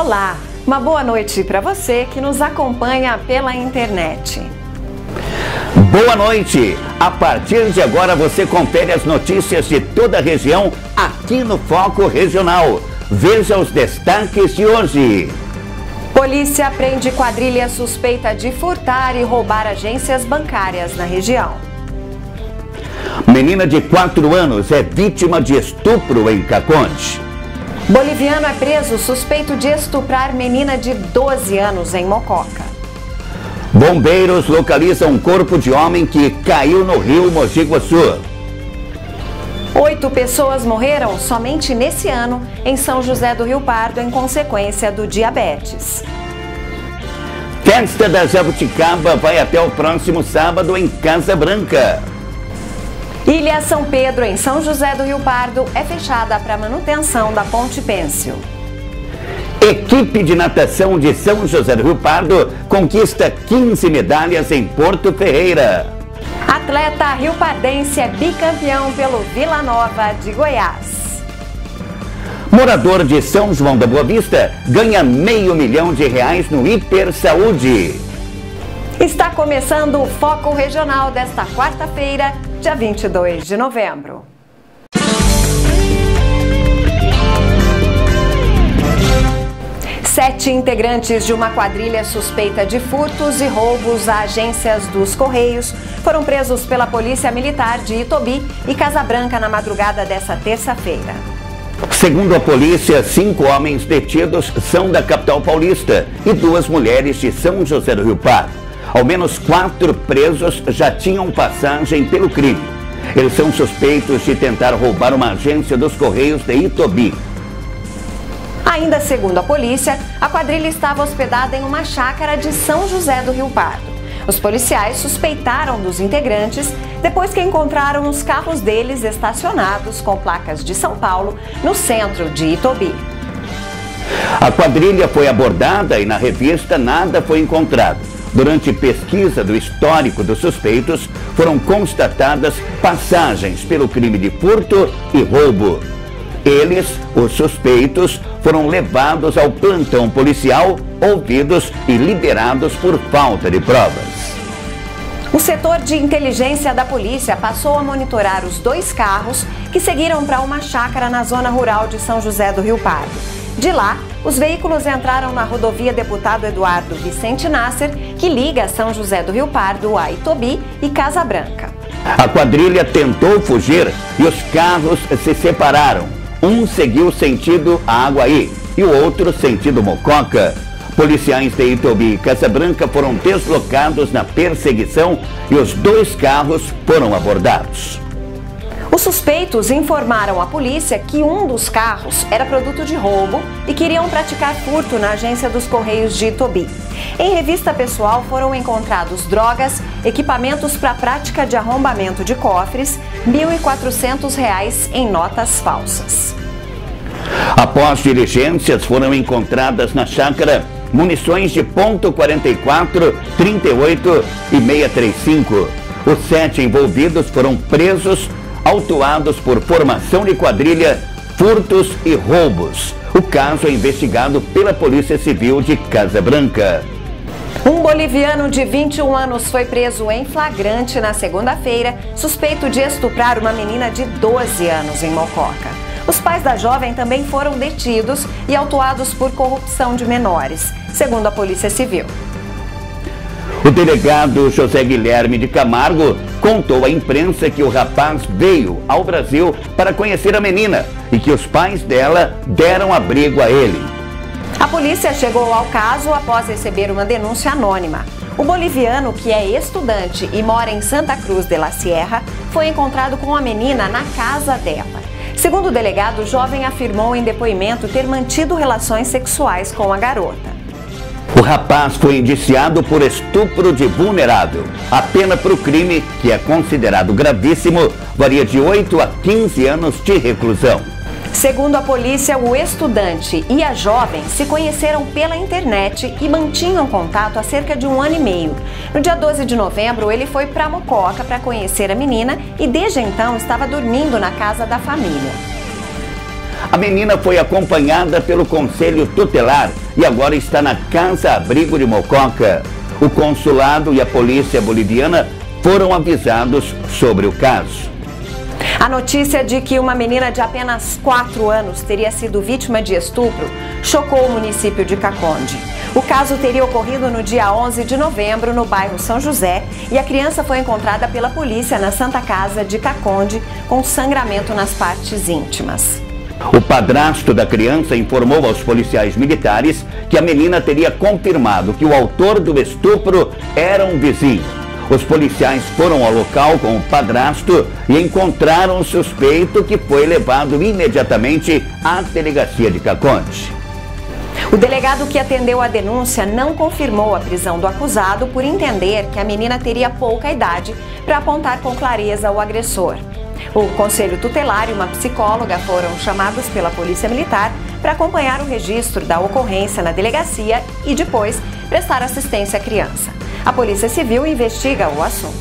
Olá, uma boa noite para você que nos acompanha pela internet. Boa noite! A partir de agora você confere as notícias de toda a região aqui no Foco Regional. Veja os destaques de hoje. Polícia prende quadrilha suspeita de furtar e roubar agências bancárias na região. Menina de 4 anos é vítima de estupro em Caconde. Boliviano é preso suspeito de estuprar menina de 12 anos em Mococa. Bombeiros localizam um corpo de homem que caiu no rio Mogi Guaçu. 8 pessoas morreram somente nesse ano em São José do Rio Pardo em consequência do diabetes. Festa da Jabuticaba vai até o próximo sábado em Casa Branca. Ilha São Pedro, em São José do Rio Pardo, é fechada para manutenção da Ponte Pêncil. Equipe de natação de São José do Rio Pardo conquista 15 medalhas em Porto Ferreira. Atleta riopardense é bicampeão pelo Vila Nova de Goiás. Morador de São João da Boa Vista ganha R$500 mil no Hiper Saúde. Está começando o Foco Regional desta quarta-feira, dia 22 de novembro. Sete integrantes de uma quadrilha suspeita de furtos e roubos a agências dos Correios foram presos pela Polícia Militar de Itobi e Casa Branca na madrugada desta terça-feira. Segundo a polícia, 5 homens detidos são da capital paulista e 2 mulheres de São José do Rio Pardo. Ao menos 4 presos já tinham passagem pelo crime. Eles são suspeitos de tentar roubar uma agência dos Correios de Itobi. Ainda segundo a polícia, a quadrilha estava hospedada em uma chácara de São José do Rio Pardo. Os policiais suspeitaram dos integrantes depois que encontraram os carros deles estacionados com placas de São Paulo no centro de Itobi. A quadrilha foi abordada e na revista nada foi encontrado. Durante pesquisa do histórico dos suspeitos, foram constatadas passagens pelo crime de furto e roubo. Eles, os suspeitos, foram levados ao plantão policial, ouvidos e liberados por falta de provas. O setor de inteligência da polícia passou a monitorar os 2 carros que seguiram para uma chácara na zona rural de São José do Rio Pardo. De lá, os veículos entraram na rodovia Deputado Eduardo Vicente Nasser, que liga São José do Rio Pardo a Itobi e Casa Branca. A quadrilha tentou fugir e os carros se separaram. Um seguiu sentido Aguaí e o outro sentido Mococa. Policiais de Itobi e Casa Branca foram deslocados na perseguição e os 2 carros foram abordados. Os suspeitos informaram à polícia que um dos carros era produto de roubo e queriam praticar furto na agência dos Correios de Itobi. Em revista pessoal foram encontrados drogas, equipamentos para prática de arrombamento de cofres, R$1.400 em notas falsas. Após diligências, foram encontradas na chácara munições de .44, 38 e 635. Os 7 envolvidos foram presos, autuados por formação de quadrilha, furtos e roubos. O caso é investigado pela Polícia Civil de Casa Branca. Um boliviano de 21 anos foi preso em flagrante na segunda-feira, suspeito de estuprar uma menina de 12 anos em Mococa. Os pais da jovem também foram detidos e autuados por corrupção de menores, segundo a Polícia Civil. O delegado José Guilherme de Camargo contou à imprensa que o rapaz veio ao Brasil para conhecer a menina e que os pais dela deram abrigo a ele. A polícia chegou ao caso após receber uma denúncia anônima. O boliviano, que é estudante e mora em Santa Cruz de la Sierra, foi encontrado com a menina na casa dela. Segundo o delegado, o jovem afirmou em depoimento ter mantido relações sexuais com a garota. O rapaz foi indiciado por estupro de vulnerável. A pena para o crime, que é considerado gravíssimo, varia de 8 a 15 anos de reclusão. Segundo a polícia, o estudante e a jovem se conheceram pela internet e mantinham contato há cerca de 1 ano e meio. No dia 12 de novembro, ele foi para Mococa para conhecer a menina e desde então estava dormindo na casa da família. A menina foi acompanhada pelo Conselho Tutelar e agora está na Casa-Abrigo de Mococa. O consulado e a polícia boliviana foram avisados sobre o caso. A notícia de que uma menina de apenas 4 anos teria sido vítima de estupro chocou o município de Caconde. O caso teria ocorrido no dia 11 de novembro, no bairro São José, e a criança foi encontrada pela polícia na Santa Casa de Caconde com sangramento nas partes íntimas. O padrasto da criança informou aos policiais militares que a menina teria confirmado que o autor do estupro era um vizinho. Os policiais foram ao local com o padrasto e encontraram o suspeito, que foi levado imediatamente à delegacia de Caconde. O delegado que atendeu a denúncia não confirmou a prisão do acusado por entender que a menina teria pouca idade para apontar com clareza o agressor. O Conselho Tutelar e uma psicóloga foram chamados pela Polícia Militar para acompanhar o registro da ocorrência na delegacia e depois prestar assistência à criança. A Polícia Civil investiga o assunto.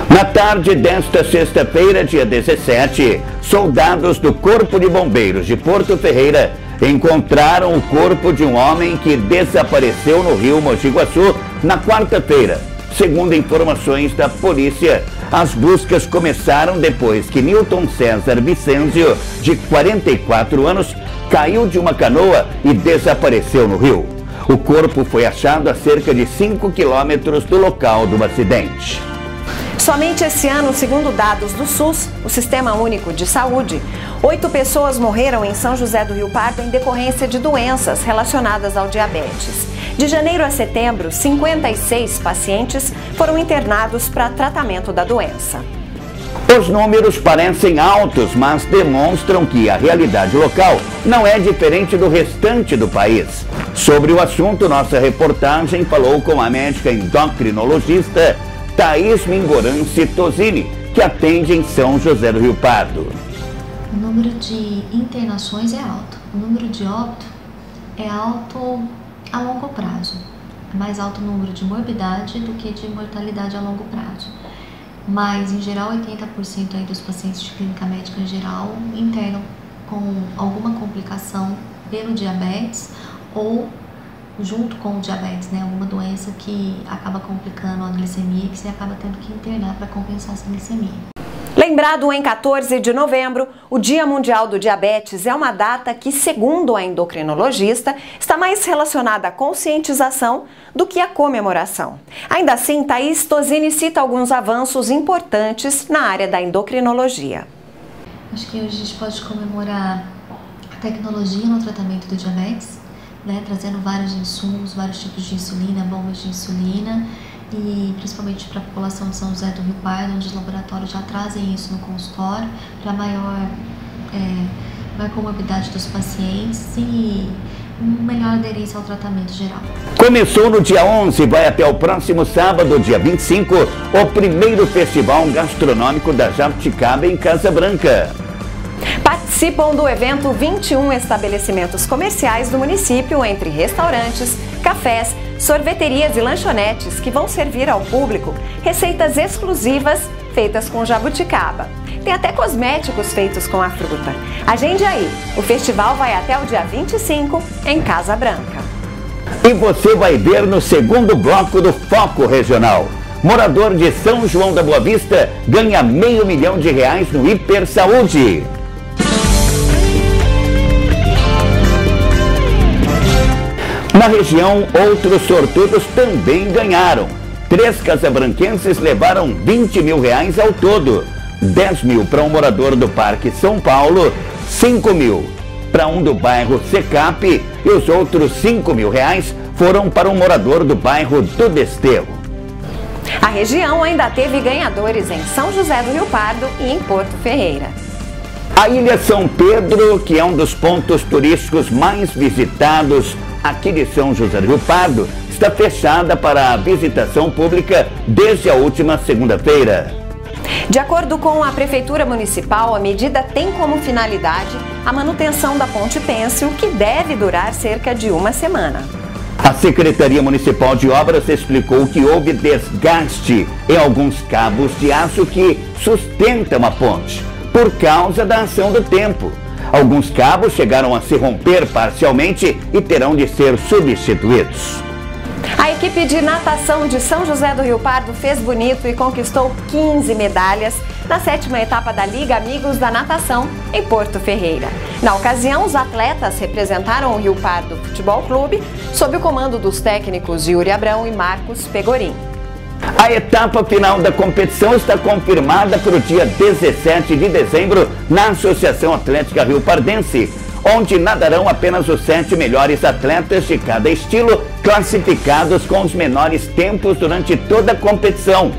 Na tarde desta sexta-feira, dia 17, soldados do Corpo de Bombeiros de Porto Ferreira encontraram o corpo de um homem que desapareceu no rio Mogi Guaçu na quarta-feira. Segundo informações da polícia, as buscas começaram depois que Newton César Vicenzio, de 44 anos, caiu de uma canoa e desapareceu no rio. O corpo foi achado a cerca de 5 quilômetros do local do acidente. Somente esse ano, segundo dados do SUS, o Sistema Único de Saúde, 8 pessoas morreram em São José do Rio Pardo em decorrência de doenças relacionadas ao diabetes. De janeiro a setembro, 56 pacientes foram internados para tratamento da doença. Os números parecem altos, mas demonstram que a realidade local não é diferente do restante do país. Sobre o assunto, nossa reportagem falou com a médica endocrinologista Thaís Mingorance Tosini, que atende em São José do Rio Pardo. O número de internações é alto, o número de óbito é alto a longo prazo. É mais alto o número de morbidade do que de mortalidade a longo prazo. Mas, em geral, 80% aí dos pacientes de clínica médica em geral internam com alguma complicação pelo diabetes ou junto com o diabetes, né? Alguma doença que acaba complicando a glicemia, que você acaba tendo que internar para compensar essa glicemia. Lembrado em 14 de novembro, o Dia Mundial do Diabetes é uma data que, segundo a endocrinologista, está mais relacionada à conscientização do que à comemoração. Ainda assim, Thaís Tosini cita alguns avanços importantes na área da endocrinologia. Acho que hoje a gente pode comemorar a tecnologia no tratamento do diabetes, né, trazendo vários insumos, vários tipos de insulina, bombas de insulina, e principalmente para a população de São José do Rio Pardo, onde os laboratórios já trazem isso no consultório, para maior comorbidade dos pacientes e melhor aderência ao tratamento geral. Começou no dia 11 e vai até o próximo sábado, dia 25, o primeiro festival gastronômico da Jabuticaba em Casa Branca. Participam do evento 21 estabelecimentos comerciais do município, entre restaurantes, cafés, sorveterias e lanchonetes, que vão servir ao público receitas exclusivas feitas com jabuticaba. Tem até cosméticos feitos com a fruta. Agende aí, o festival vai até o dia 25 em Casa Branca. E você vai ver no segundo bloco do Foco Regional. Morador de São João da Boa Vista ganha R$500 mil no Hiper Saúde. Na região, outros sortudos também ganharam. 3 casabranquenses levaram R$20 mil ao todo. 10 mil para um morador do Parque São Paulo, 5 mil para um do bairro Secap e os outros R$5 mil foram para um morador do bairro do Desterro. A região ainda teve ganhadores em São José do Rio Pardo e em Porto Ferreira. A Ilha São Pedro, que é um dos pontos turísticos mais visitados aqui de São José do Rio Pardo, está fechada para a visitação pública desde a última segunda-feira. De acordo com a Prefeitura Municipal, a medida tem como finalidade a manutenção da Ponte Pêncil, que deve durar cerca de uma semana. A Secretaria Municipal de Obras explicou que houve desgaste em alguns cabos de aço que sustentam a ponte, por causa da ação do tempo. Alguns cabos chegaram a se romper parcialmente e terão de ser substituídos. A equipe de natação de São José do Rio Pardo fez bonito e conquistou 15 medalhas na 7ª etapa da Liga Amigos da Natação, em Porto Ferreira. Na ocasião, os atletas representaram o Rio Pardo Futebol Clube, sob o comando dos técnicos Yuri Abrão e Marcos Pegorim. A etapa final da competição está confirmada para o dia 17 de dezembro na Associação Atlética Rio Pardense, onde nadarão apenas os 7 melhores atletas de cada estilo, classificados com os menores tempos durante toda a competição.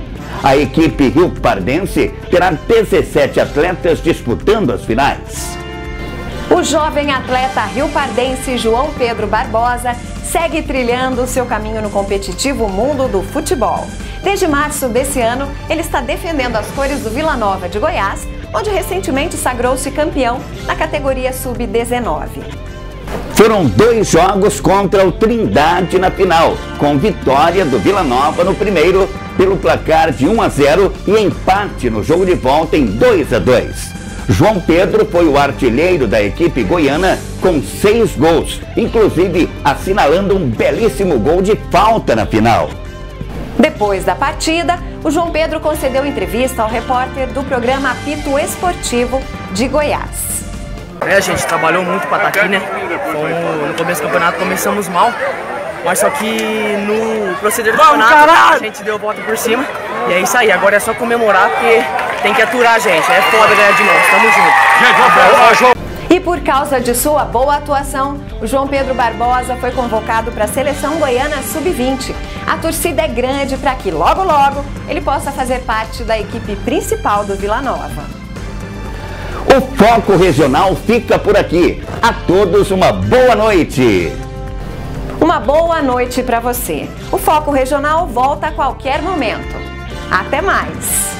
A equipe Rio Pardense terá 17 atletas disputando as finais. O jovem atleta riopardense João Pedro Barbosa segue trilhando seu caminho no competitivo mundo do futebol. Desde março desse ano, ele está defendendo as cores do Vila Nova de Goiás, onde recentemente sagrou-se campeão na categoria sub-19. Foram 2 jogos contra o Trindade na final, com vitória do Vila Nova no primeiro pelo placar de 1-0 e empate no jogo de volta em 2-2. João Pedro foi o artilheiro da equipe goiana com 6 gols, inclusive assinalando um belíssimo gol de falta na final. Depois da partida, o João Pedro concedeu entrevista ao repórter do programa Apito Esportivo de Goiás. A gente trabalhou muito para estar aqui, né? No começo do campeonato começamos mal, mas só que no proceder do campeonato a gente deu a volta por cima. E é isso aí, agora é só comemorar porque tem que aturar a gente. É foda ganhar de novo, tamo junto. E por causa de sua boa atuação, o João Pedro Barbosa foi convocado para a Seleção Goiana Sub-20. A torcida é grande para que logo logo ele possa fazer parte da equipe principal do Vila Nova. O Foco Regional fica por aqui. A todos uma boa noite. Uma boa noite para você. O Foco Regional volta a qualquer momento. Até mais!